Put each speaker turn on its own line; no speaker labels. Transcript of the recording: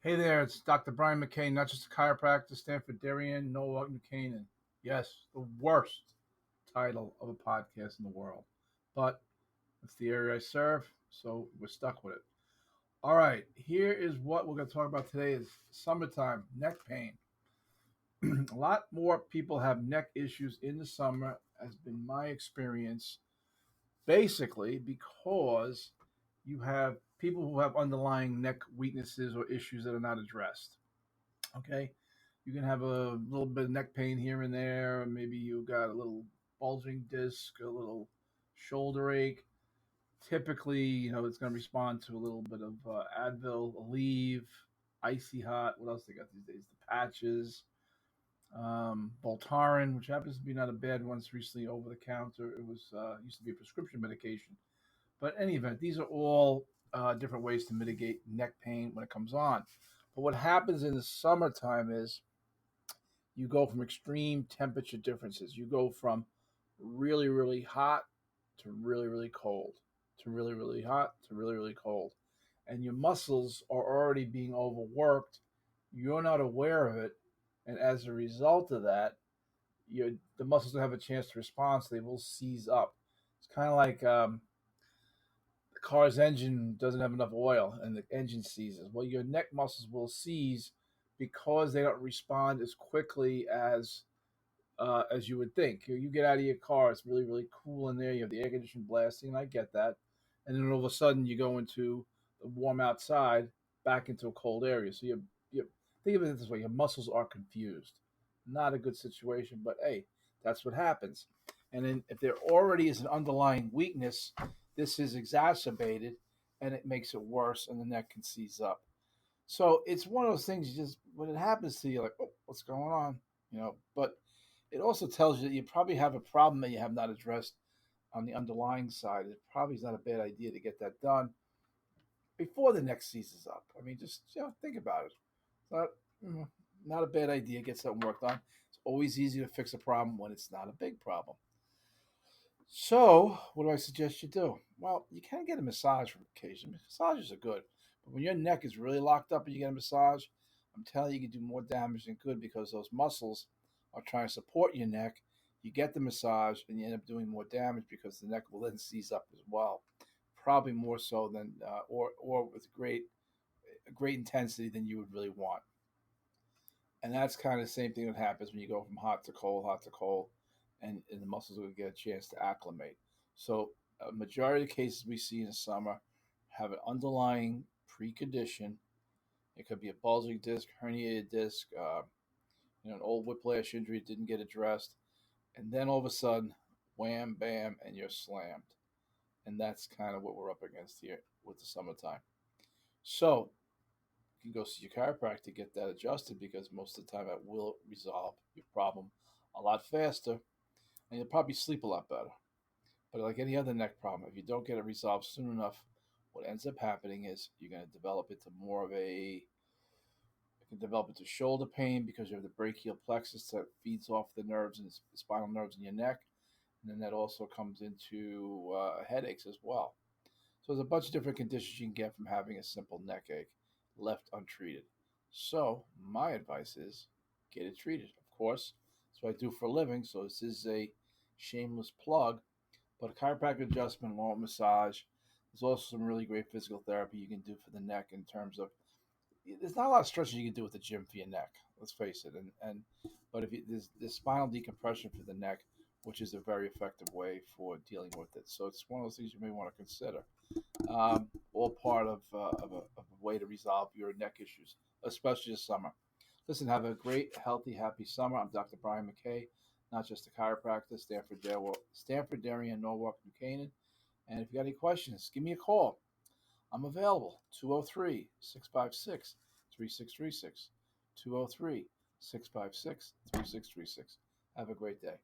Hey there, it's Dr. Brian McCain, not just a chiropractor, Stanford Darien, Norwalk, Canaan. Yes, the worst title of a podcast in the world. But it's the area I serve, so we're stuck with it. All right, here is what we're going to talk about today is summertime, neck pain. A lot more people have neck issues in the summer, has been my experience, basically because you have people who have underlying neck weaknesses or issues that are not addressed. Okay. You can have a little bit of neck pain here and there. Maybe you got a little bulging disc, a little shoulder ache. Typically, it's going to respond to a little bit of Advil, Aleve, icy hot. What else they got these days? The patches, Voltaren, which happens to be not a bad one. It's recently over the counter. It was used to be a prescription medication. But in any event, these are all different ways to mitigate neck pain when it comes on. But what happens in the summertime is you go from extreme temperature differences. You go from really, really hot to really, really cold, to really, really hot to really, really cold. And your muscles are already being overworked. You're not aware of it. And as a result of that, the muscles don't have a chance to respond, so they will seize up. It's kind of like the car's engine doesn't have enough oil and the engine seizes. Well, your neck muscles will seize because they don't respond as quickly as you would think. You get out of your car, it's really, really cool in there. You have the air conditioning blasting, and I get that. And then all of a sudden, you go into the warm outside, back into a cold area. So you think of it this way: your muscles are confused. Not a good situation, but hey, that's what happens. And then if there already is an underlying weakness, this is exacerbated, and it makes it worse, and the neck can seize up. So it's one of those things you just when it happens to you, you're like, oh, what's going on? But it also tells you that you probably have a problem that you have not addressed on the underlying side. It probably is not a bad idea to get that done before the neck seizes up. I mean, just think about it. It's not a bad idea. Get something worked on. It's always easy to fix a problem when it's not a big problem. So, what do I suggest you do? Well, you can get a massage from occasion. Massages are good, but when your neck is really locked up and you get a massage, I'm telling you, you can do more damage than good because those muscles are trying to support your neck. You get the massage and you end up doing more damage because the neck will then seize up as well, probably more so than or with great intensity than you would really want. And that's kind of the same thing that happens when you go from hot to cold, and the muscles will get a chance to acclimate. So, a majority of the cases we see in the summer have an underlying precondition. It could be a bulging disc, herniated disc, an old whiplash injury that didn't get addressed, and then all of a sudden, wham, bam, and you're slammed. And that's kind of what we're up against here with the summertime. So, you can go see your chiropractor to get that adjusted because most of the time it will resolve your problem a lot faster and you'll probably sleep a lot better. But like any other neck problem, if you don't get it resolved soon enough, what ends up happening is you're going to develop into more of a it can develop into shoulder pain because you have the brachial plexus that feeds off the nerves and the spinal nerves in your neck, and then that also comes into headaches as well. So there's a bunch of different conditions you can get from having a simple neck ache left untreated. So my advice is get it treated. Of course, that's what I do for a living. So this is a shameless plug. But a chiropractic adjustment, long massage. There's also some really great physical therapy you can do for the neck in terms of there's not a lot of stretches you can do with the gym for your neck. Let's face it. And but if you, there's spinal decompression for the neck, which is a very effective way for dealing with it. So it's one of those things you may want to consider. All part of a way to resolve your neck issues, especially this summer. Listen, have a great, healthy, happy summer. I'm Dr. Brian McKay, not just a chiropractor, Stanford, Darien, Norwalk, New Canaan. And if you got any questions, give me a call. I'm available 203 656 3636. 203 656 3636. Have a great day.